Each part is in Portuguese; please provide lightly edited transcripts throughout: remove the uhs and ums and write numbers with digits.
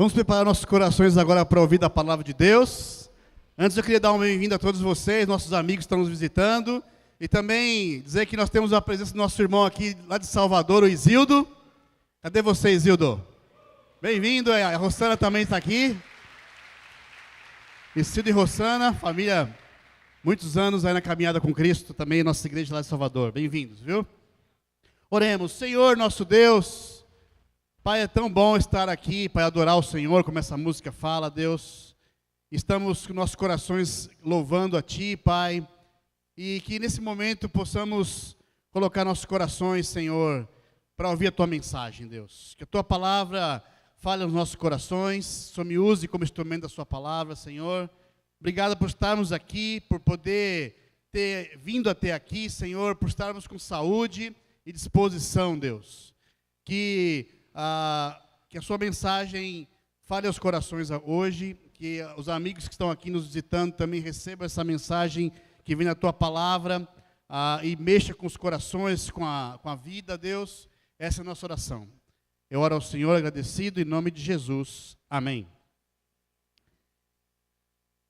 Vamos preparar nossos corações agora para ouvir a palavra de Deus. Antes eu queria dar uma bem-vinda a todos vocês, nossos amigos que estão nos visitando. E também dizer que nós temos a presença do nosso irmão aqui, lá de Salvador, o Isildo. Cadê você, Isildo? Bem-vindo, a Rossana também está aqui. Isildo e Rossana, família, muitos anos aí na caminhada com Cristo, também nossa igreja lá de Salvador. Bem-vindos, viu? Oremos. Senhor, nosso Deus, Pai, é tão bom estar aqui para adorar o Senhor, como essa música fala, Deus. Estamos com nossos corações louvando a Ti, Pai, e que nesse momento possamos colocar nossos corações, Senhor, para ouvir a Tua mensagem, Deus. Que a Tua palavra fale aos nossos corações, só me use como instrumento da Sua palavra, Senhor. Obrigado por estarmos aqui, por poder ter vindo até aqui, Senhor, por estarmos com saúde e disposição, Deus. Que a sua mensagem fale aos corações hoje, que os amigos que estão aqui nos visitando também recebam essa mensagem que vem da tua palavra e mexa com os corações, com a vida, Deus. Essa é a nossa oração. Eu oro ao Senhor agradecido em nome de Jesus. Amém.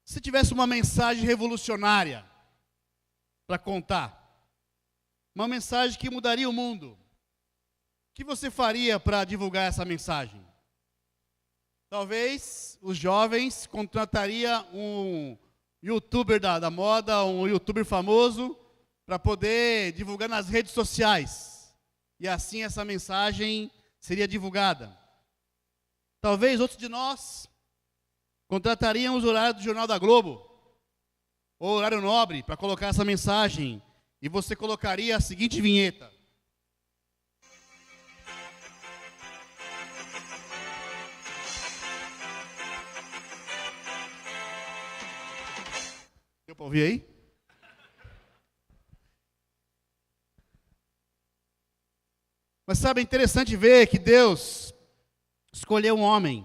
Se tivesse uma mensagem revolucionária para contar, uma mensagem que mudaria o mundo, o que você faria para divulgar essa mensagem? Talvez os jovens contratariam um youtuber da moda, um youtuber famoso, para poder divulgar nas redes sociais. E assim essa mensagem seria divulgada. Talvez outros de nós contrataríamos o horário do Jornal da Globo, ou horário nobre, para colocar essa mensagem. E você colocaria a seguinte vinheta. Deu para ouvir aí? Mas sabe, é interessante ver que Deus escolheu um homem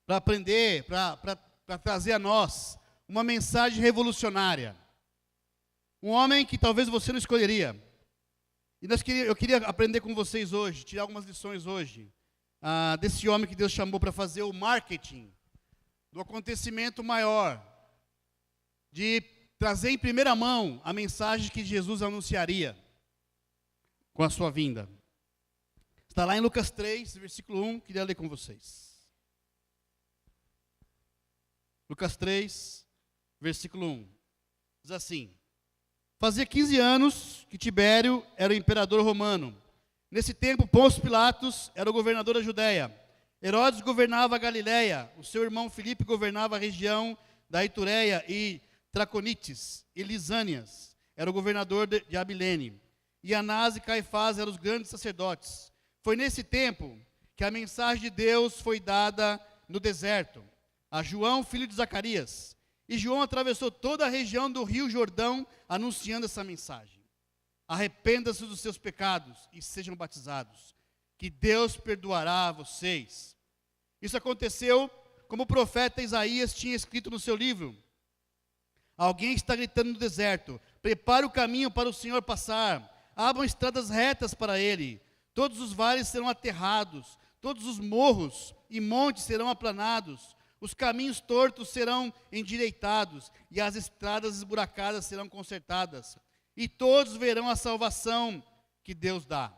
para aprender, para trazer a nós uma mensagem revolucionária. Um homem que talvez você não escolheria. E eu queria aprender com vocês hoje, tirar algumas lições hoje, desse homem que Deus chamou para fazer o marketing do acontecimento maior, de trazer em primeira mão a mensagem que Jesus anunciaria com a sua vinda. Está lá em Lucas 3, versículo 1, queria ler com vocês. Lucas 3, versículo 1, diz assim: Fazia 15 anos que Tibério era o imperador romano. Nesse tempo, Pôncio Pilatos era o governador da Judéia. Herodes governava a Galiléia. O seu irmão Filipe governava a região da Itureia e Traconites. E Lisânias era o governador de Abilene. E Anás e Caifás eram os grandes sacerdotes. Foi nesse tempo que a mensagem de Deus foi dada no deserto a João, filho de Zacarias. E João atravessou toda a região do rio Jordão, anunciando essa mensagem. Arrependa-se dos seus pecados e sejam batizados, que Deus perdoará a vocês. Isso aconteceu como o profeta Isaías tinha escrito no seu livro. Alguém está gritando no deserto: prepare o caminho para o Senhor passar, abram estradas retas para Ele. Todos os vales serão aterrados, todos os morros e montes serão aplanados. Os caminhos tortos serão endireitados e as estradas esburacadas serão consertadas. E todos verão a salvação que Deus dá.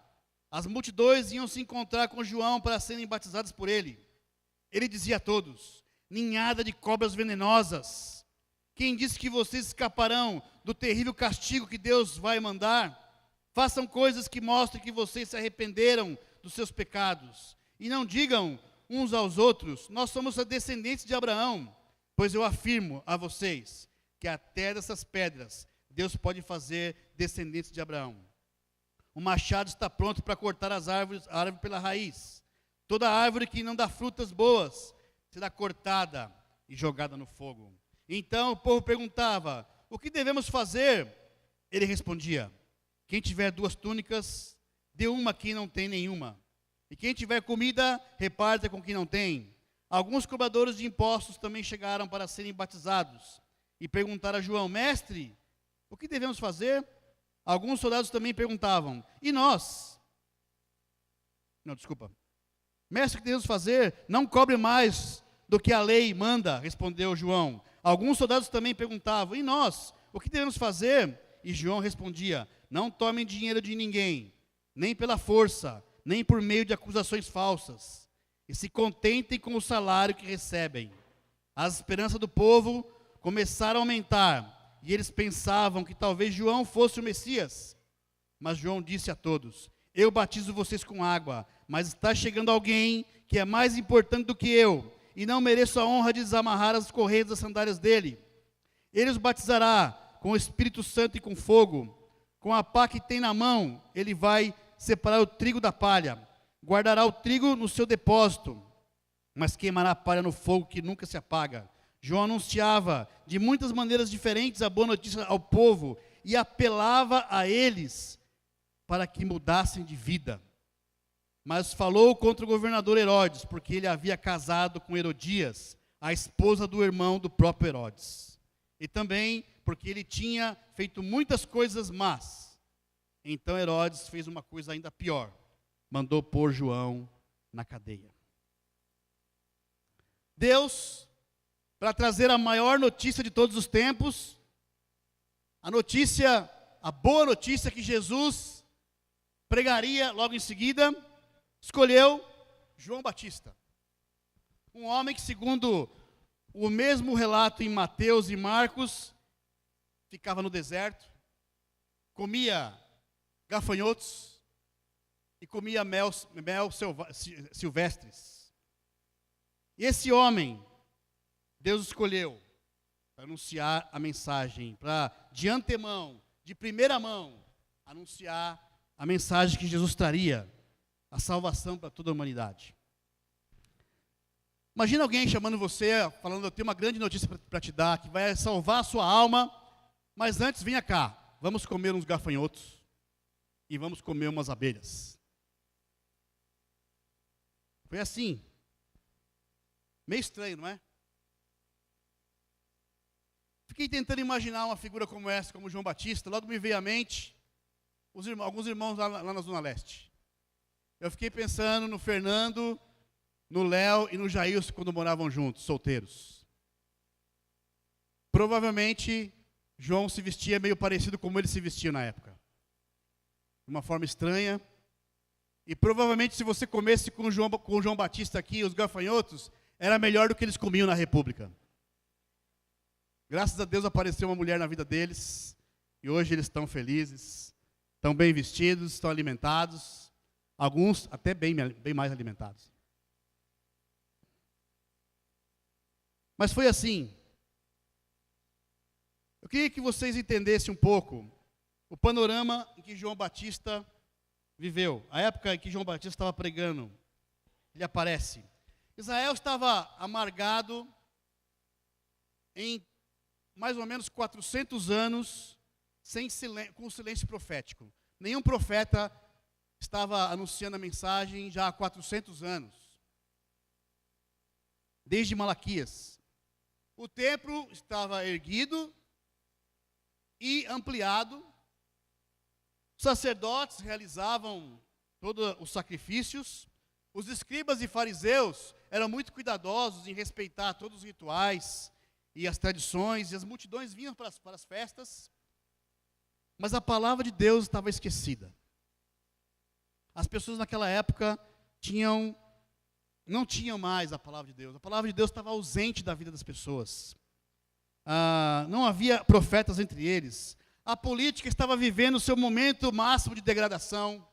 As multidões iam se encontrar com João para serem batizados por ele. Ele dizia a todos: ninhada de cobras venenosas. Quem disse que vocês escaparão do terrível castigo que Deus vai mandar? Façam coisas que mostrem que vocês se arrependeram dos seus pecados. E não digam uns aos outros: nós somos descendentes de Abraão, pois eu afirmo a vocês que até dessas pedras Deus pode fazer descendentes de Abraão. O machado está pronto para cortar a árvore pela raiz. Toda árvore que não dá frutas boas será cortada e jogada no fogo. Então o povo perguntava: o que devemos fazer? Ele respondia: quem tiver 2 túnicas, dê uma a quem não tem nenhuma. E quem tiver comida, reparta com quem não tem. Alguns cobradores de impostos também chegaram para serem batizados e perguntaram a João: mestre, o que devemos fazer? Alguns soldados também perguntavam: e nós? Não, desculpa. Mestre, o que devemos fazer? Não cobre mais do que a lei manda, respondeu João. Alguns soldados também perguntavam, e nós, o que devemos fazer? E João respondia, não tomem dinheiro de ninguém, nem pela força, nem por meio de acusações falsas, e se contentem com o salário que recebem. As esperanças do povo começaram a aumentar, e eles pensavam que talvez João fosse o Messias. Mas João disse a todos, eu batizo vocês com água, mas está chegando alguém que é mais importante do que eu, e não mereço a honra de desamarrar as correias das sandálias dele. Ele os batizará com o Espírito Santo e com fogo. Com a pá que tem na mão, ele vai separar o trigo da palha. Guardará o trigo no seu depósito, mas queimará a palha no fogo que nunca se apaga. João anunciava de muitas maneiras diferentes a boa notícia ao povo e apelava a eles para que mudassem de vida. Mas falou contra o governador Herodes, porque ele havia casado com Herodias, a esposa do irmão do próprio Herodes. E também porque ele tinha feito muitas coisas más. Então Herodes fez uma coisa ainda pior. Mandou pôr João na cadeia. Deus, para trazer a maior notícia de todos os tempos, a boa notícia que Jesus pregaria logo em seguida, escolheu João Batista. Um homem que, segundo o mesmo relato em Mateus e Marcos, ficava no deserto, comia gafanhotos e comia mel silvestres. E esse homem, Deus escolheu para anunciar a mensagem, para de antemão, de primeira mão, anunciar a mensagem que Jesus traria, a salvação para toda a humanidade. Imagina alguém chamando você, falando, eu tenho uma grande notícia para te dar, que vai salvar a sua alma, mas antes venha cá, vamos comer uns gafanhotos e vamos comer umas abelhas. Foi assim. Meio estranho, não é? Fiquei tentando imaginar uma figura como essa, como João Batista, logo me veio à mente alguns irmãos lá na Zona Leste. Eu fiquei pensando no Fernando, no Léo e no Jailson quando moravam juntos, solteiros. Provavelmente, João se vestia meio parecido como ele se vestia na época. De uma forma estranha. E provavelmente, se você comesse com o João Batista aqui, os gafanhotos, era melhor do que eles comiam na República. Graças a Deus apareceu uma mulher na vida deles, e hoje eles estão felizes, estão bem vestidos, estão alimentados, alguns até bem mais alimentados. Mas foi assim. Eu queria que vocês entendessem um pouco o panorama em que João Batista viveu. A época em que João Batista estava pregando, ele aparece. Israel estava amargado em mais ou menos 400 anos com silêncio profético. Nenhum profeta estava anunciando a mensagem já há 400 anos. Desde Malaquias. O templo estava erguido e ampliado. Os sacerdotes realizavam todos os sacrifícios. Os escribas e fariseus eram muito cuidadosos em respeitar todos os rituais e as tradições, e as multidões vinham para as festas, mas a palavra de Deus estava esquecida. As pessoas naquela época não tinham mais a palavra de Deus. A palavra de Deus estava ausente da vida das pessoas. Não havia profetas entre eles. A política estava vivendo o seu momento máximo de degradação.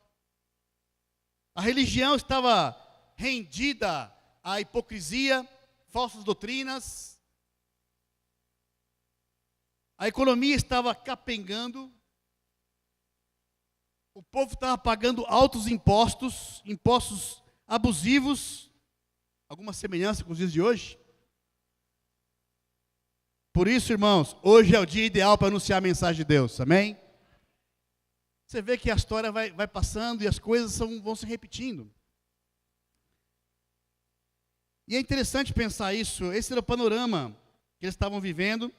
A religião estava rendida à hipocrisia, falsas doutrinas. A economia estava capengando. O povo estava pagando altos impostos, impostos abusivos. Alguma semelhança com os dias de hoje? Por isso, irmãos, hoje é o dia ideal para anunciar a mensagem de Deus, amém? Você vê que a história vai passando e as coisas vão se repetindo. E é interessante pensar isso, esse era o panorama que eles estavam vivendo.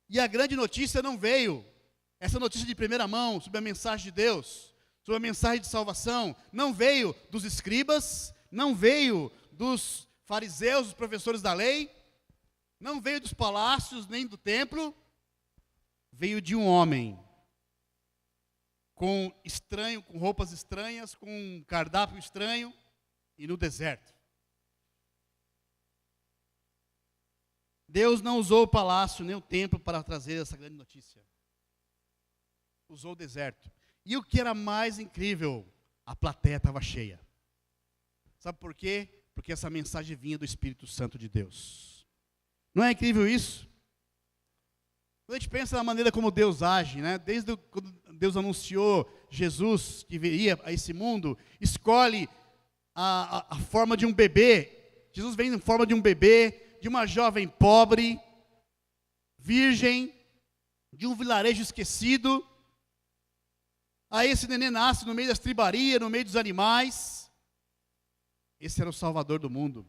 E a grande notícia não veio, essa notícia de primeira mão sobre a mensagem de Deus, sobre a mensagem de salvação, não veio dos escribas, não veio dos fariseus, dos professores da lei, não veio dos palácios, nem do templo, veio de um homem com roupas estranhas, com um cardápio estranho e no deserto. Deus não usou o palácio nem o templo para trazer essa grande notícia. Usou o deserto. E o que era mais incrível, a plateia estava cheia. Sabe por quê? Porque essa mensagem vinha do Espírito Santo de Deus. Não é incrível isso? Quando a gente pensa na maneira como Deus age, né? Desde quando Deus anunciou Jesus que viria a esse mundo, escolhe a forma de um bebê. Jesus vem em forma de um bebê, de uma jovem pobre, virgem, de um vilarejo esquecido. Aí esse neném nasce no meio das tribarias, no meio dos animais. Esse era o Salvador do mundo.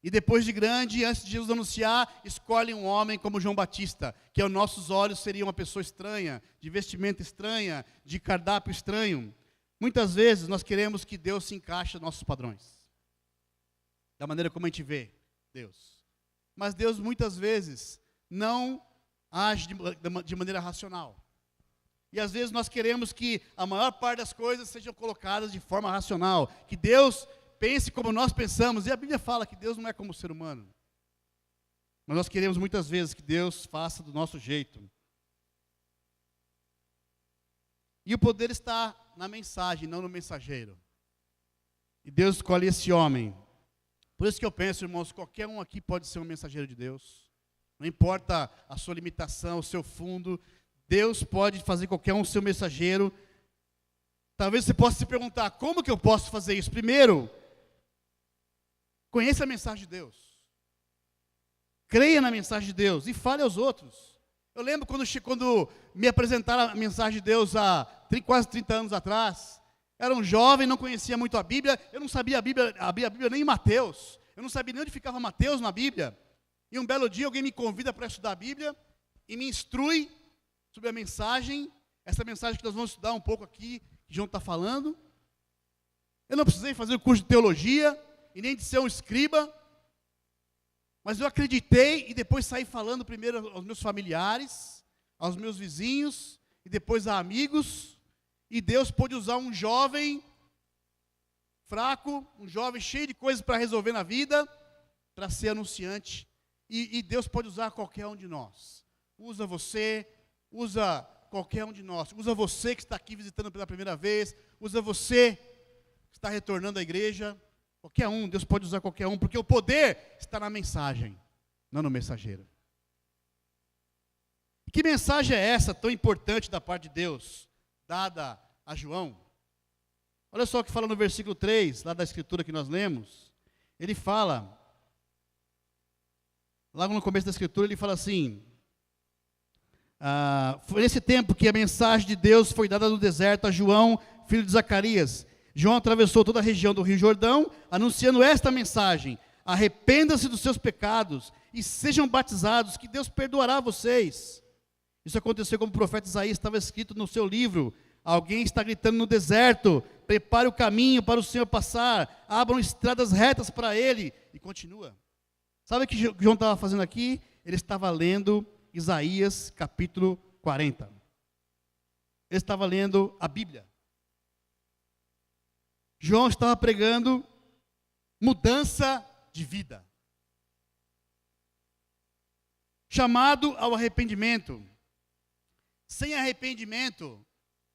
E depois de grande, antes de Jesus anunciar, escolhe um homem como João Batista, que aos nossos olhos seria uma pessoa estranha, de vestimenta estranha, de cardápio estranho. Muitas vezes nós queremos que Deus se encaixe nos nossos padrões, da maneira como a gente vê Deus. Mas Deus muitas vezes não age de maneira racional. E às vezes nós queremos que a maior parte das coisas sejam colocadas de forma racional, que Deus pense como nós pensamos. E a Bíblia fala que Deus não é como o ser humano. Mas nós queremos muitas vezes que Deus faça do nosso jeito. E o poder está na mensagem, não no mensageiro. E Deus escolhe esse homem. Por isso que eu penso, irmãos, qualquer um aqui pode ser um mensageiro de Deus. Não importa a sua limitação, o seu fundo, Deus pode fazer qualquer um seu mensageiro. Talvez você possa se perguntar, como que eu posso fazer isso? Primeiro, conheça a mensagem de Deus. Creia na mensagem de Deus e fale aos outros. Eu lembro quando me apresentaram a mensagem de Deus há quase 30 anos atrás. Era um jovem, não conhecia muito a Bíblia. Eu não sabia abrir a Bíblia nem em Mateus. Eu não sabia nem onde ficava Mateus na Bíblia. E um belo dia alguém me convida para estudar a Bíblia e me instrui sobre a mensagem, essa mensagem que nós vamos estudar um pouco aqui, que João está falando. Eu não precisei fazer o curso de teologia, e nem de ser um escriba, mas eu acreditei, e depois saí falando primeiro aos meus familiares, aos meus vizinhos, e depois a amigos, e Deus pôde usar um jovem fraco, um jovem cheio de coisas para resolver na vida, para ser anunciante, e Deus pode usar qualquer um de nós. Usa você, usa qualquer um de nós, usa você que está aqui visitando pela primeira vez, usa você que está retornando à igreja, qualquer um, Deus pode usar qualquer um, porque o poder está na mensagem, não no mensageiro. E que mensagem é essa tão importante da parte de Deus, dada a João? Olha só o que fala no versículo 3, lá da escritura que nós lemos, ele fala, logo no começo da escritura, ele fala assim, foi nesse tempo que a mensagem de Deus foi dada no deserto a João, filho de Zacarias. João atravessou toda a região do Rio Jordão, anunciando esta mensagem: arrependam-se dos seus pecados e sejam batizados, que Deus perdoará vocês. Isso aconteceu como o profeta Isaías estava escrito no seu livro. Alguém está gritando no deserto: prepare o caminho para o Senhor passar, abram estradas retas para Ele. E continua. Sabe o que João estava fazendo aqui? Ele estava lendo Isaías capítulo 40. Ele estava lendo a Bíblia. João estava pregando mudança de vida. Chamado ao arrependimento. Sem arrependimento,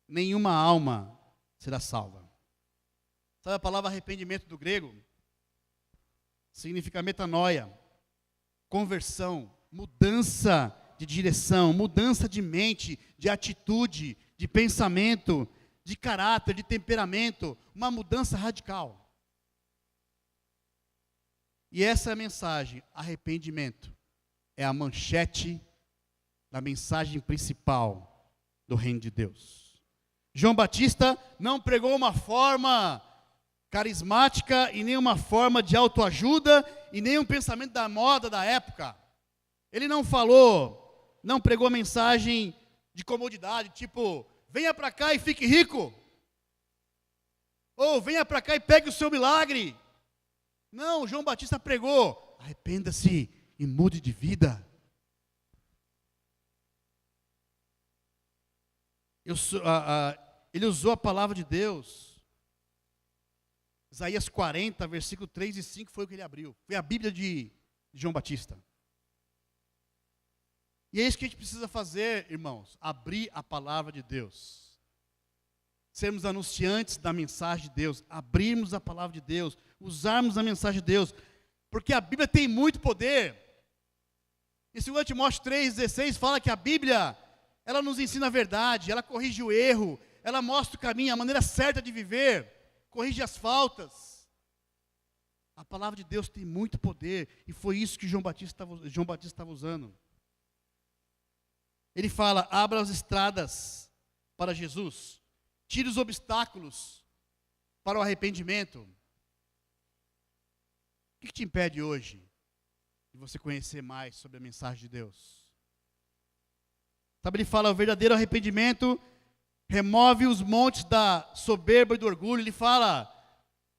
nenhuma alma será salva. Sabe a palavra arrependimento do grego? Significa metanoia, conversão, mudança de direção, mudança de mente, de atitude, de pensamento, de caráter, de temperamento, uma mudança radical. E essa é a mensagem, arrependimento, é a manchete da mensagem principal do reino de Deus. João Batista não pregou uma forma carismática e nem uma forma de autoajuda e nem um pensamento da moda da época. Ele não falou, não pregou mensagem de comodidade, tipo, venha para cá e fique rico. Ou venha para cá e pegue o seu milagre. Não, João Batista pregou: arrependa-se e mude de vida. Ele usou a palavra de Deus. Isaías 40, versículo 3 e 5 foi o que ele abriu. Foi a Bíblia de João Batista. E é isso que a gente precisa fazer, irmãos. Abrir a palavra de Deus. Sermos anunciantes da mensagem de Deus. Abrirmos a palavra de Deus. Usarmos a mensagem de Deus. Porque a Bíblia tem muito poder. Em 2 Timóteo 3,16 fala que a Bíblia, ela nos ensina a verdade, ela corrige o erro, ela mostra o caminho, a maneira certa de viver, corrige as faltas. A palavra de Deus tem muito poder, e foi isso que João Batista estava usando. Ele fala: abra as estradas para Jesus, tire os obstáculos para o arrependimento. O que te impede hoje de você conhecer mais sobre a mensagem de Deus? Sabe, ele fala: o verdadeiro arrependimento remove os montes da soberba e do orgulho. Ele fala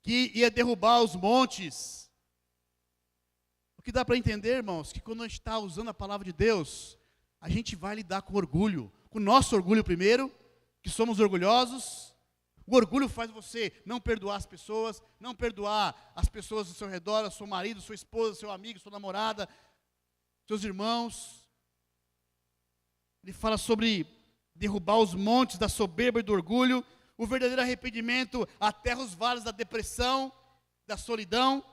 que ia derrubar os montes. O que dá para entender, irmãos, que quando a gente está usando a palavra de Deus, a gente vai lidar com orgulho, com o nosso orgulho primeiro, que somos orgulhosos. O orgulho faz você não perdoar as pessoas, não perdoar as pessoas ao seu redor, seu marido, sua esposa, seu amigo, sua namorada, seus irmãos. Ele fala sobre derrubar os montes da soberba e do orgulho. O verdadeiro arrependimento aterra os vales da depressão, da solidão.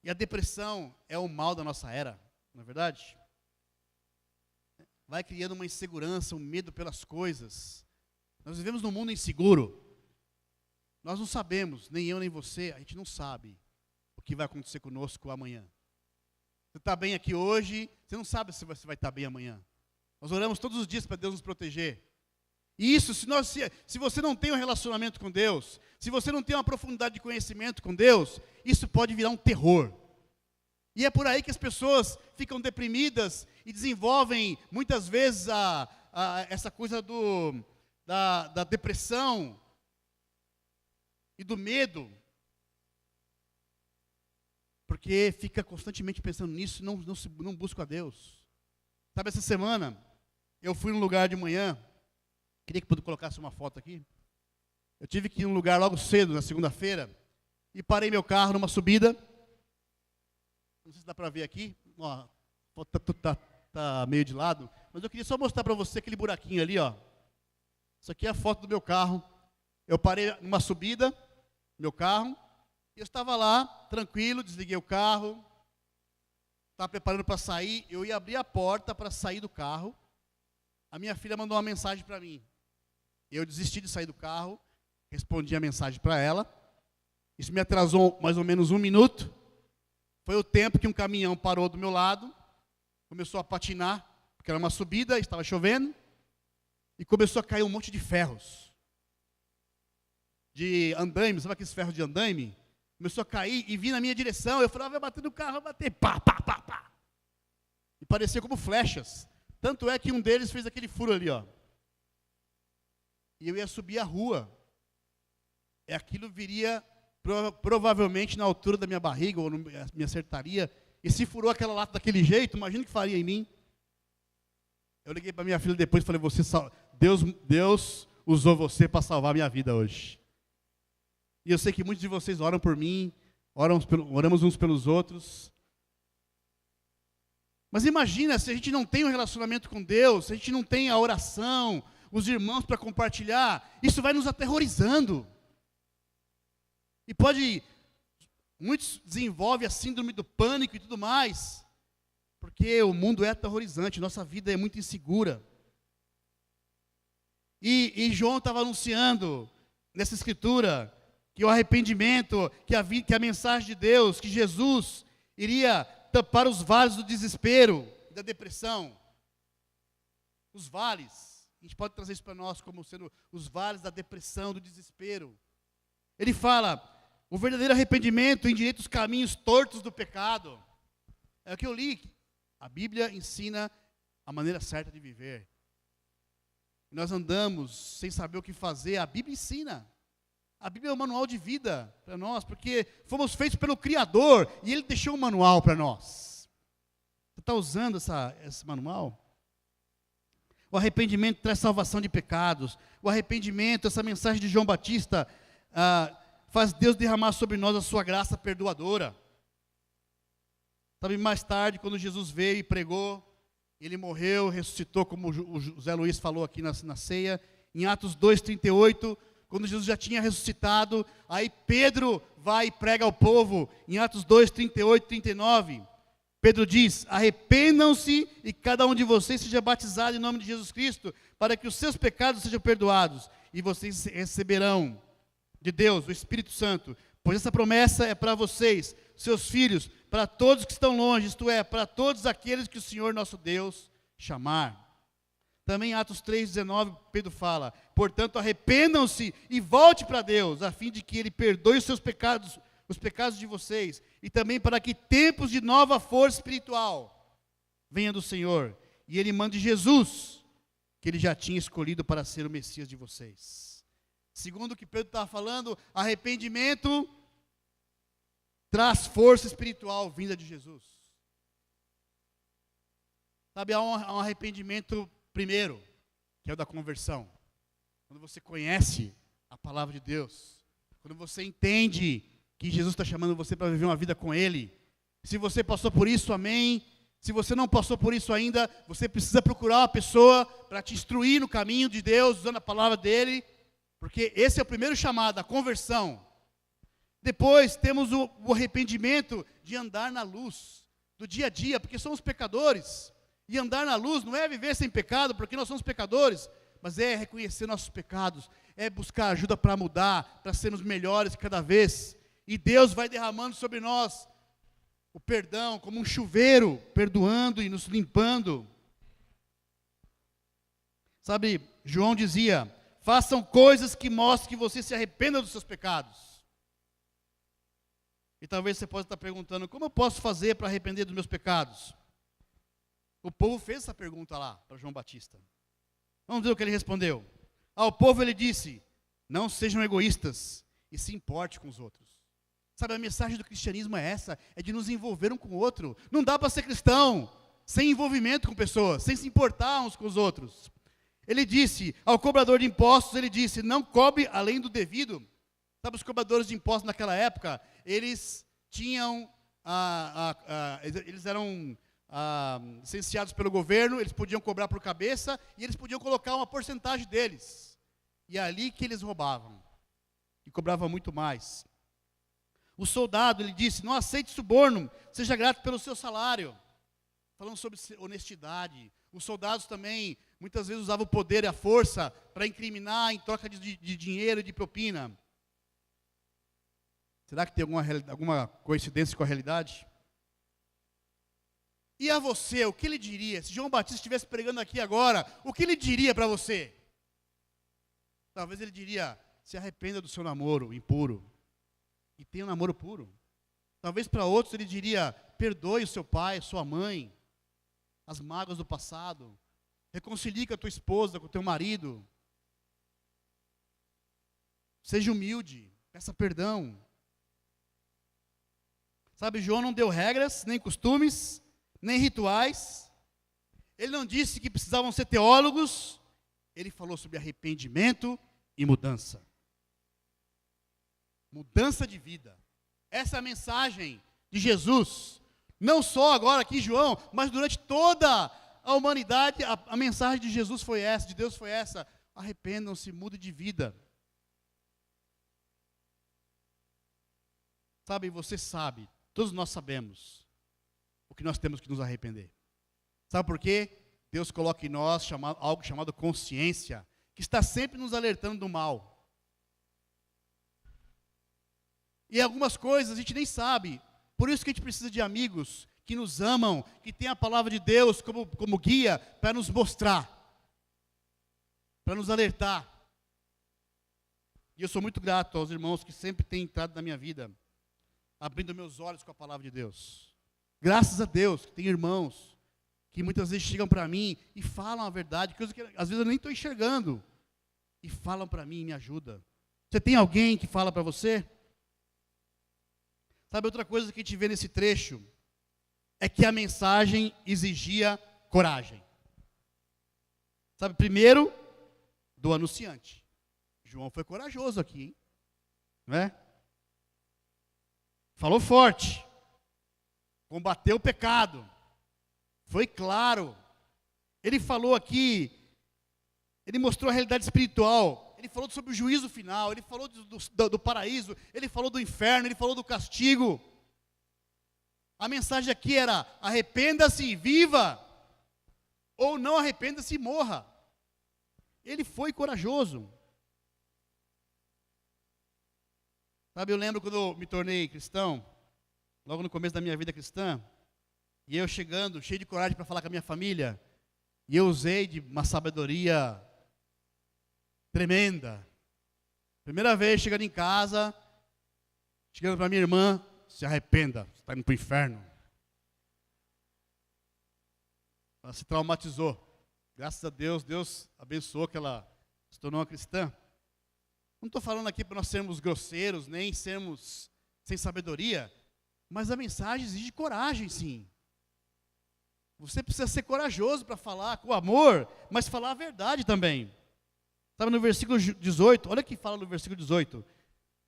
E a depressão é o mal da nossa era, não é verdade? Vai criando uma insegurança, um medo pelas coisas. Nós vivemos num mundo inseguro. Nós não sabemos, nem eu nem você, a gente não sabe o que vai acontecer conosco amanhã. Você está bem aqui hoje, você não sabe se você vai estar bem amanhã. Nós oramos todos os dias para Deus nos proteger. E isso, se você não tem um relacionamento com Deus, se você não tem uma profundidade de conhecimento com Deus, isso pode virar um terror. E é por aí que as pessoas ficam deprimidas e desenvolvem, muitas vezes, essa coisa da depressão e do medo, porque fica constantemente pensando nisso e não busca a Deus. Sabe, essa semana, eu fui num lugar de manhã, queria que eu colocasse uma foto aqui. Eu tive que ir num lugar logo cedo, na segunda-feira, e parei meu carro numa subida. Não sei se dá para ver aqui, ó, a foto tá meio de lado, mas eu queria só mostrar para você aquele buraquinho ali, ó. Isso aqui é a foto do meu carro. Eu parei numa subida, meu carro, e eu estava lá, tranquilo, desliguei o carro, estava preparando para sair, eu ia abrir a porta para sair do carro. A minha filha mandou uma mensagem para mim. Eu desisti de sair do carro, respondi a mensagem para ela. Isso me atrasou mais ou menos 1 minuto. Foi o tempo que um caminhão parou do meu lado, começou a patinar, porque era uma subida, estava chovendo, e começou a cair um monte de ferros. De andaime, sabe aqueles ferros de andaime? Começou a cair e vinha na minha direção. Eu falava: vai bater no carro, vai bater, pá, pá, pá, pá. E parecia como flechas. Tanto é que um deles fez aquele furo ali, ó. E eu ia subir a rua. E aquilo viria provavelmente na altura da minha barriga, ou me acertaria. E se furou aquela lata daquele jeito, imagina o que faria em mim. Eu liguei para minha filha depois e falei: Deus usou você para salvar a minha vida hoje. E eu sei que muitos de vocês oram por mim, oramos uns pelos outros. Mas imagina, se a gente não tem um relacionamento com Deus, se a gente não tem a oração, os irmãos para compartilhar, isso vai nos aterrorizando. E muitos desenvolvem a síndrome do pânico e tudo mais, porque o mundo é aterrorizante, nossa vida é muito insegura. E João estava anunciando nessa escritura que o arrependimento, que a mensagem de Deus, que Jesus iria tampar os vales do desespero, da depressão. Os vales, a gente pode trazer isso para nós como sendo os vales da depressão, do desespero. Ele fala: o verdadeiro arrependimento endireita os caminhos tortos do pecado. É o que eu li. A Bíblia ensina a maneira certa de viver. nós andamos sem saber o que fazer, a Bíblia ensina. A Bíblia é um manual de vida para nós, porque fomos feitos pelo Criador, e Ele deixou um manual para nós. Você está usando esse manual? O arrependimento traz salvação de pecados. O arrependimento, essa mensagem de João Batista, faz Deus derramar sobre nós a sua graça perdoadora. Sabe, mais tarde, quando Jesus veio e pregou, Ele morreu, ressuscitou, como o José Luiz falou aqui na ceia, em Atos 2:38, quando Jesus já tinha ressuscitado, aí Pedro vai e prega ao povo, em Atos 2:38, 39, Pedro diz: arrependam-se e cada um de vocês seja batizado em nome de Jesus Cristo, para que os seus pecados sejam perdoados, e vocês receberão de Deus o Espírito Santo, pois essa promessa é para vocês, seus filhos, para todos que estão longe, isto é, para todos aqueles que o Senhor nosso Deus chamar. Também em Atos 3:19, Pedro fala: portanto, arrependam-se e volte para Deus, a fim de que Ele perdoe os seus pecados, os pecados de vocês, e também para que tempos de nova força espiritual venham do Senhor, e Ele mande Jesus, que Ele já tinha escolhido para ser o Messias de vocês. Segundo o que Pedro estava falando, arrependimento traz força espiritual vinda de Jesus. Sabe, há um arrependimento primeiro, que é o da conversão. Quando você conhece a palavra de Deus, quando você entende que Jesus está chamando você para viver uma vida com Ele. Se você passou por isso, amém. Se você não passou por isso ainda, você precisa procurar uma pessoa para te instruir no caminho de Deus, usando a palavra dEle, porque esse é o primeiro chamado, a conversão. Depois temos o arrependimento de andar na luz, do dia a dia, porque somos pecadores. E andar na luz não é viver sem pecado, porque nós somos pecadores, mas é reconhecer nossos pecados, é buscar ajuda para mudar, para sermos melhores cada vez. E Deus vai derramando sobre nós o perdão como um chuveiro, perdoando e nos limpando. Sabe, João dizia: façam coisas que mostrem que você se arrependa dos seus pecados. E talvez você possa estar perguntando: como eu posso fazer para arrepender dos meus pecados? O povo fez essa pergunta lá para João Batista. Vamos ver o que ele respondeu. Ao povo ele disse: não sejam egoístas e se importe com os outros. Sabe, a mensagem do cristianismo é essa, é de nos envolver um com o outro. Não dá para ser cristão sem envolvimento com pessoas, sem se importar uns com os outros. Ele disse, ao cobrador de impostos, ele disse: não cobre além do devido. Sabe, os cobradores de impostos naquela época, eles tinham, eles eram licenciados pelo governo, eles podiam cobrar por cabeça, e eles podiam colocar uma porcentagem deles. E é ali que eles roubavam, e cobravam muito mais. O soldado, ele disse: não aceite suborno, seja grato pelo seu salário. Falando sobre honestidade. Os soldados também, muitas vezes usavam o poder e a força para incriminar em troca de dinheiro e de propina. Será que tem alguma coincidência com a realidade? E a você, o que ele diria? Se João Batista estivesse pregando aqui agora, o que ele diria para você? Talvez ele diria: se arrependa do seu namoro impuro e tenha um namoro puro. Talvez para outros ele diria: perdoe o seu pai, sua mãe, as mágoas do passado, reconcilie com a tua esposa, com o teu marido. Seja humilde, peça perdão. Sabe, João não deu regras, nem costumes, nem rituais. Ele não disse que precisavam ser teólogos. Ele falou sobre arrependimento e mudança. Mudança de vida. Essa é a mensagem de Jesus. Não só agora aqui em João, mas durante toda a humanidade, a mensagem de Jesus foi essa, de Deus foi essa: arrependam-se, mudem de vida. Sabe, você sabe, todos nós sabemos o que nós temos que nos arrepender. Sabe por quê? Deus coloca em nós algo chamado consciência, que está sempre nos alertando do mal. E algumas coisas a gente nem sabe. Por isso que a gente precisa de amigos que nos amam, que têm a palavra de Deus como guia para nos mostrar, para nos alertar. E eu sou muito grato aos irmãos que sempre têm entrado na minha vida, abrindo meus olhos com a palavra de Deus. Graças a Deus que tem irmãos que muitas vezes chegam para mim e falam a verdade, coisas que às vezes eu nem estou enxergando, e falam para mim e me ajudam. Você tem alguém que fala para você? Sabe, outra coisa que a gente vê nesse trecho é que a mensagem exigia coragem. Sabe, primeiro, do anunciante. João foi corajoso aqui, hein? Não é? Falou forte. Combateu o pecado. Foi claro. Ele falou aqui, ele mostrou a realidade espiritual. Ele falou sobre o juízo final. Ele falou do paraíso. Ele falou do inferno. Ele falou do castigo. A mensagem aqui era: arrependa-se e viva, ou não arrependa-se e morra. Ele foi corajoso. Sabe, eu lembro quando eu me tornei cristão, logo no começo da minha vida cristã, e eu chegando, cheio de coragem para falar com a minha família, e eu usei de uma sabedoria tremenda. Primeira vez chegando em casa, chegando para minha irmã: se arrependa, você está indo para o inferno. Ela se traumatizou. Graças a Deus, Deus abençoou que ela se tornou uma cristã. Não estou falando aqui para nós sermos grosseiros, nem sermos sem sabedoria, mas a mensagem exige coragem, sim. Você precisa ser corajoso para falar com amor, mas falar a verdade também. Sabe, no versículo 18, olha o que fala no versículo 18,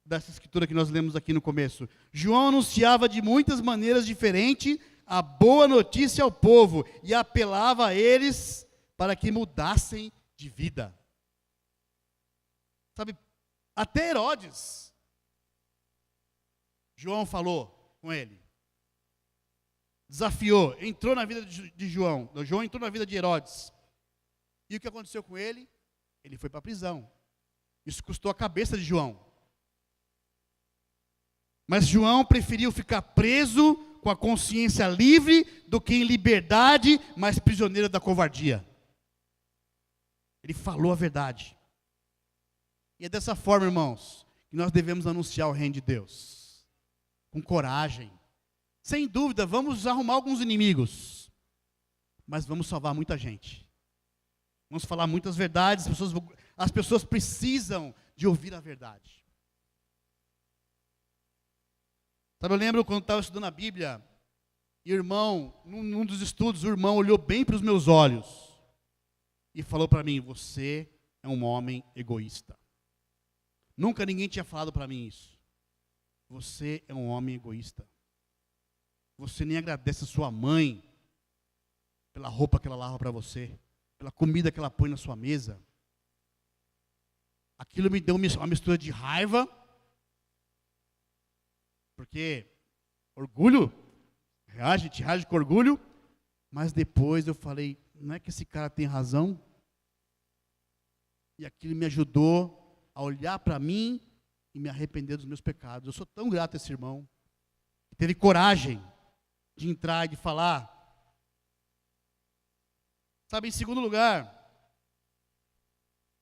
dessa escritura que nós lemos aqui no começo. João anunciava de muitas maneiras diferentes a boa notícia ao povo e apelava a eles para que mudassem de vida. Sabe, até Herodes, João falou com ele. Desafiou, entrou na vida de João. João entrou na vida de Herodes. E o que aconteceu com ele? Ele foi para a prisão. Isso custou a cabeça de João. Mas João preferiu ficar preso com a consciência livre do que em liberdade, mas prisioneiro da covardia. Ele falou a verdade. E é dessa forma, irmãos, que nós devemos anunciar o reino de Deus. Com coragem. Sem dúvida, vamos arrumar alguns inimigos. Mas vamos salvar muita gente. Vamos falar muitas verdades. As pessoas precisam de ouvir a verdade. Sabe, eu lembro quando estava estudando a Bíblia, irmão, num dos estudos, o irmão olhou bem para os meus olhos e falou para mim: você é um homem egoísta. Nunca ninguém tinha falado para mim isso. Você é um homem egoísta. Você nem agradece a sua mãe pela roupa que ela lava para você, pela comida que ela põe na sua mesa. Aquilo me deu uma mistura de raiva, porque orgulho, a gente reage com orgulho, mas depois eu falei: não é que esse cara tem razão? E aquilo me ajudou a olhar para mim e me arrepender dos meus pecados. Eu sou tão grato a esse irmão, que teve coragem de entrar e de falar. Sabe, em segundo lugar,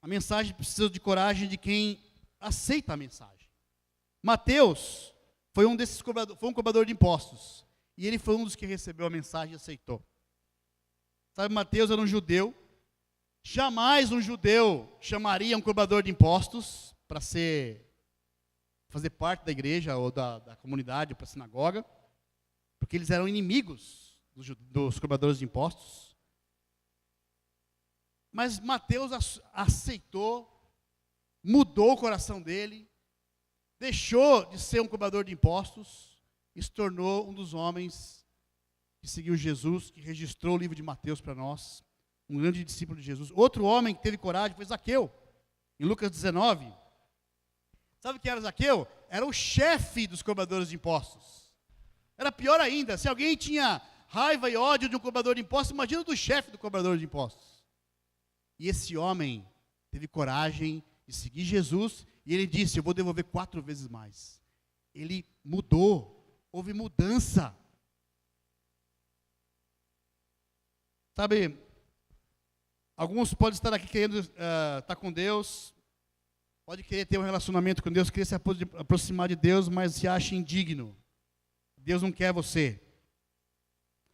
a mensagem precisa de coragem de quem aceita a mensagem. Mateus foi um cobrador de impostos. E ele foi um dos que recebeu a mensagem e aceitou. Sabe, Mateus era um judeu. Jamais um judeu chamaria um cobrador de impostos para fazer parte da igreja ou da comunidade, ou para a sinagoga, porque eles eram inimigos dos cobradores de impostos. Mas Mateus aceitou, mudou o coração dele, deixou de ser um cobrador de impostos e se tornou um dos homens que seguiu Jesus, que registrou o livro de Mateus para nós, um grande discípulo de Jesus. Outro homem que teve coragem foi Zaqueu, em Lucas 19. Sabe quem era Zaqueu? Era o chefe dos cobradores de impostos. Era pior ainda, se alguém tinha raiva e ódio de um cobrador de impostos, imagina do chefe do cobrador de impostos. E esse homem teve coragem de seguir Jesus, e ele disse: eu vou devolver 4 vezes mais. Ele mudou, houve mudança. Sabe, alguns podem estar aqui querendo estar com Deus, pode querer ter um relacionamento com Deus, querer se aproximar de Deus, mas se acha indigno. Deus não quer você.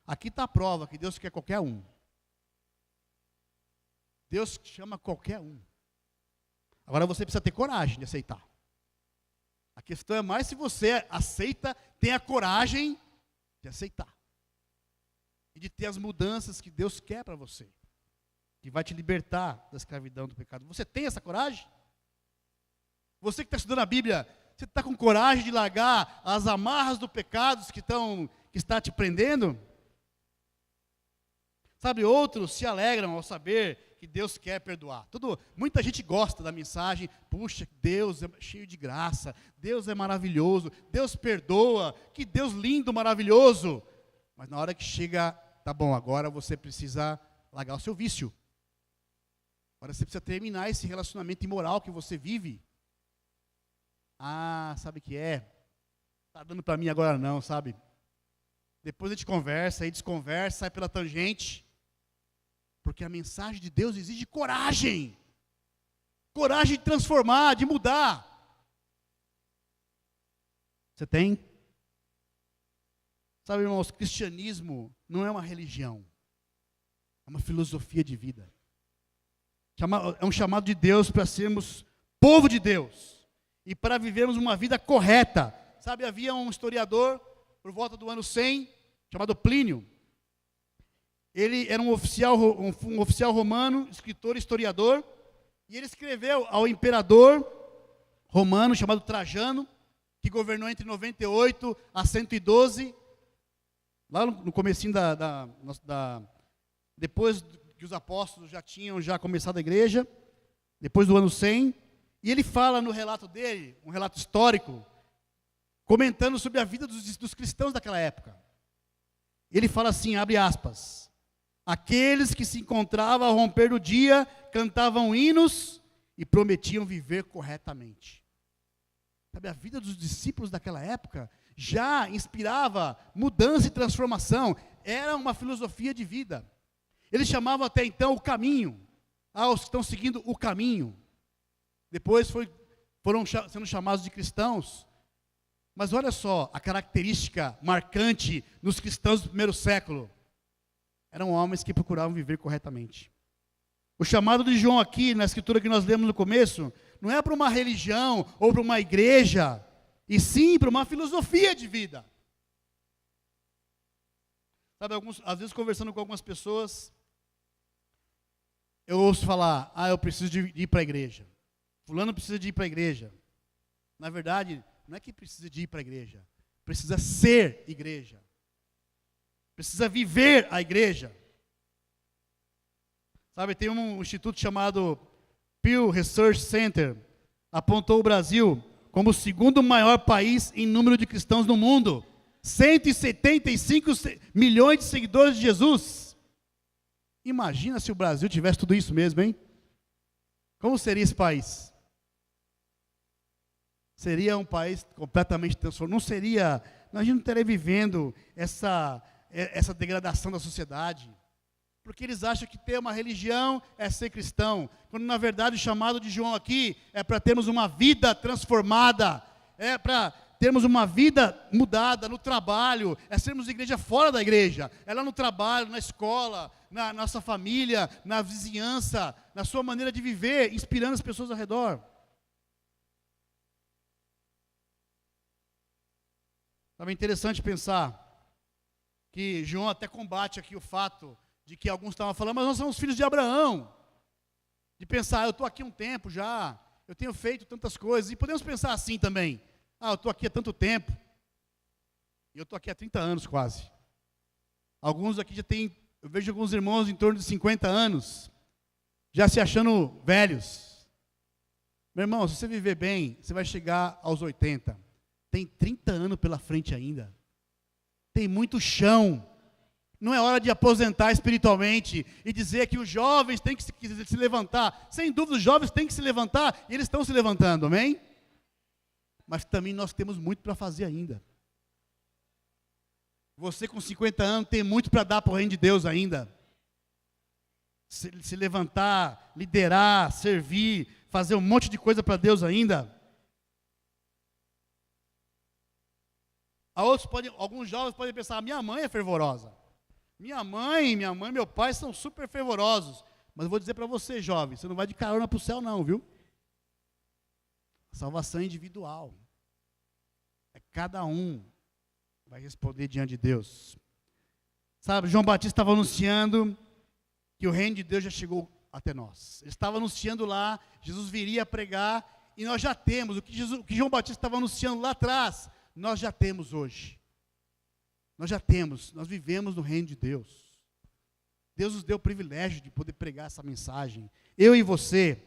Aqui está a prova que Deus quer qualquer um. Deus chama qualquer um. Agora você precisa ter coragem de aceitar. A questão é mais se você aceita, tem a coragem de aceitar. E de ter as mudanças que Deus quer para você. Que vai te libertar da escravidão do pecado. Você tem essa coragem? Você que está estudando a Bíblia, você está com coragem de largar as amarras do pecado que está te prendendo? Sabe, outros se alegram ao saber que Deus quer perdoar. Muita gente gosta da mensagem, puxa, Deus é cheio de graça, Deus é maravilhoso, Deus perdoa, que Deus lindo, maravilhoso. Mas na hora que chega, tá bom, agora você precisa largar o seu vício. Agora você precisa terminar esse relacionamento imoral que você vive. Ah, sabe o que é? Tá dando para mim agora não, sabe? Depois a gente conversa, aí desconversa, sai pela tangente. Porque a mensagem de Deus exige coragem. Coragem de transformar, de mudar. Você tem? Sabe, irmãos, cristianismo não é uma religião. É uma filosofia de vida. É um chamado de Deus para sermos povo de Deus. E para vivermos uma vida correta. Sabe, havia um historiador, por volta do ano 100, chamado Plínio. Ele era um oficial romano, escritor e historiador. E ele escreveu ao imperador romano, chamado Trajano, que governou entre 98 a 112. Lá no comecinho depois que os apóstolos já tinham começado a igreja, depois do ano 100. E ele fala no relato dele, um relato histórico, comentando sobre a vida dos cristãos daquela época. Ele fala assim, abre aspas, aqueles que se encontravam ao romper do dia, cantavam hinos e prometiam viver corretamente. Sabe, a vida dos discípulos daquela época já inspirava mudança e transformação, era uma filosofia de vida. Eles chamavam até então o caminho, os que estão seguindo o caminho. Depois foram sendo chamados de cristãos. Mas olha só, a característica marcante nos cristãos do primeiro século. Eram homens que procuravam viver corretamente. O chamado de João aqui, na escritura que nós lemos no começo, não é para uma religião ou para uma igreja, e sim para uma filosofia de vida. Sabe, às vezes conversando com algumas pessoas, eu ouço falar, eu preciso de ir para a igreja. Fulano precisa de ir para a igreja. Na verdade, não é que precisa de ir para a igreja. Precisa ser igreja. Precisa viver a igreja. Sabe, tem um instituto chamado Pew Research Center. Apontou o Brasil como o segundo maior país em número de cristãos no mundo. 175 milhões de seguidores de Jesus. Imagina se o Brasil tivesse tudo isso mesmo, hein? Como seria esse país? Seria um país completamente transformado. Nós não estaríamos vivendo essa degradação da sociedade. Porque eles acham que ter uma religião é ser cristão. Quando na verdade o chamado de João aqui é para termos uma vida transformada. É para termos uma vida mudada no trabalho. É sermos igreja fora da igreja. É lá no trabalho, na escola, na nossa família, na vizinhança, na sua maneira de viver, inspirando as pessoas ao redor. É interessante pensar que João até combate aqui o fato de que alguns estavam falando, mas nós somos filhos de Abraão. De pensar, eu estou aqui um tempo já, eu tenho feito tantas coisas, e podemos pensar assim também, eu estou aqui há tanto tempo, e eu estou aqui há 30 anos quase. Alguns aqui eu vejo alguns irmãos em torno de 50 anos, já se achando velhos. Meu irmão, se você viver bem, você vai chegar aos 80. Tem 30 anos pela frente ainda. Tem muito chão. Não é hora de aposentar espiritualmente e dizer que os jovens têm que se levantar. Sem dúvida, os jovens têm que se levantar e eles estão se levantando, amém? Mas também nós temos muito para fazer ainda. Você com 50 anos tem muito para dar para o reino de Deus ainda. Se levantar, liderar, servir, fazer um monte de coisa para Deus ainda. Alguns jovens podem pensar, minha mãe é fervorosa. Minha mãe, meu pai são super fervorosos. Mas eu vou dizer para você, jovem, você não vai de carona para o céu não, viu? A salvação é individual. É cada um vai responder diante de Deus. Sabe, João Batista estava anunciando que o reino de Deus já chegou até nós. Ele estava anunciando lá, Jesus viria pregar, e nós já temos, o que João Batista estava anunciando lá atrás, nós já temos hoje. Nós já temos, nós vivemos no reino de Deus. Deus nos deu o privilégio de poder pregar essa mensagem, eu e você.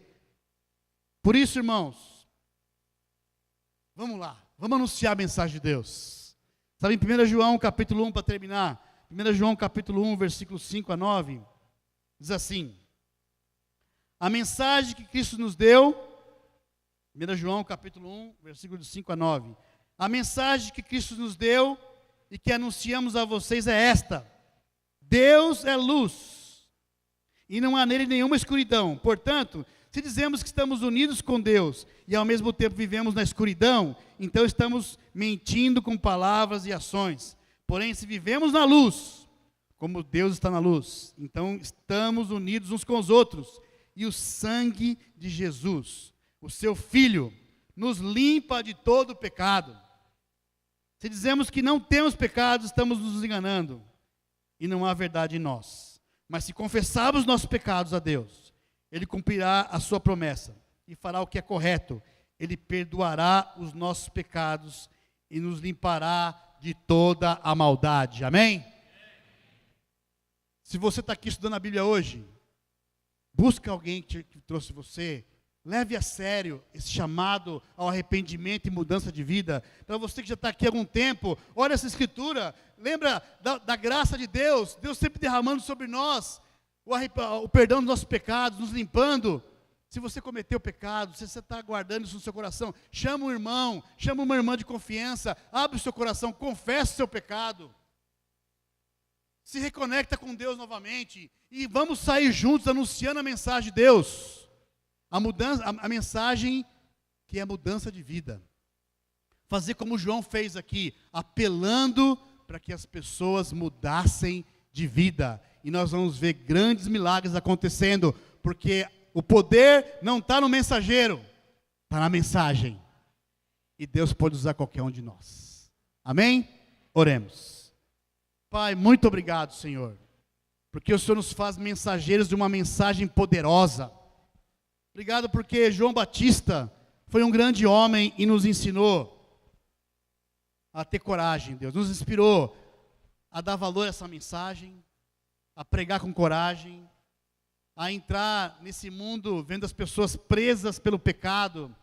Por isso, irmãos, vamos lá, vamos anunciar a mensagem de Deus. Sabe, em 1 João capítulo 1, para terminar, 1 João capítulo 1, versículos 5 a 9, diz assim: a mensagem que Cristo nos deu, 1 João capítulo 1, versículos 5 a 9, a mensagem que Cristo nos deu e que anunciamos a vocês é esta: Deus é luz, e não há nele nenhuma escuridão. Portanto, se dizemos que estamos unidos com Deus, e ao mesmo tempo vivemos na escuridão, então estamos mentindo com palavras e ações. Porém, se vivemos na luz, como Deus está na luz, então estamos unidos uns com os outros, e o sangue de Jesus, o seu Filho, nos limpa de todo o pecado. Se dizemos que não temos pecados, estamos nos enganando, e não há verdade em nós. Mas se confessarmos nossos pecados a Deus, Ele cumprirá a sua promessa, e fará o que é correto. Ele perdoará os nossos pecados, e nos limpará de toda a maldade. Amém? Se você está aqui estudando a Bíblia hoje, busca alguém que trouxe você, leve a sério esse chamado ao arrependimento e mudança de vida. Para você que já está aqui há algum tempo, olha essa escritura, lembra da graça de Deus, Deus sempre derramando sobre nós o perdão dos nossos pecados, nos limpando. Se você cometeu pecado, se você está guardando isso no seu coração, chama um irmão, chama uma irmã de confiança, abre o seu coração, confessa o seu pecado. Se reconecta com Deus novamente e vamos sair juntos anunciando a mensagem de Deus. A mensagem que é a mudança de vida. Fazer como João fez aqui, apelando para que as pessoas mudassem de vida. E nós vamos ver grandes milagres acontecendo, porque o poder não está no mensageiro, está na mensagem. E Deus pode usar qualquer um de nós. Amém? Oremos. Pai, muito obrigado, Senhor, porque o Senhor nos faz mensageiros de uma mensagem poderosa. Obrigado porque João Batista foi um grande homem e nos ensinou a ter coragem, Deus. Nos inspirou a dar valor a essa mensagem, a pregar com coragem, a entrar nesse mundo vendo as pessoas presas pelo pecado.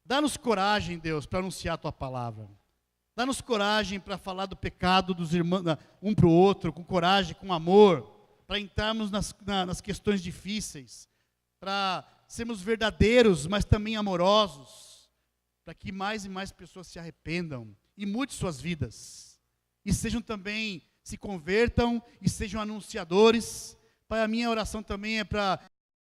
Dá-nos coragem, Deus, para anunciar a Tua palavra. Dá-nos coragem para falar do pecado dos irmãos, um para o outro, com coragem, com amor, para entrarmos nas questões difíceis, para sermos verdadeiros, mas também amorosos, para que mais e mais pessoas se arrependam e mudem suas vidas, e sejam também, se convertam e sejam anunciadores. Pai, a minha oração também é para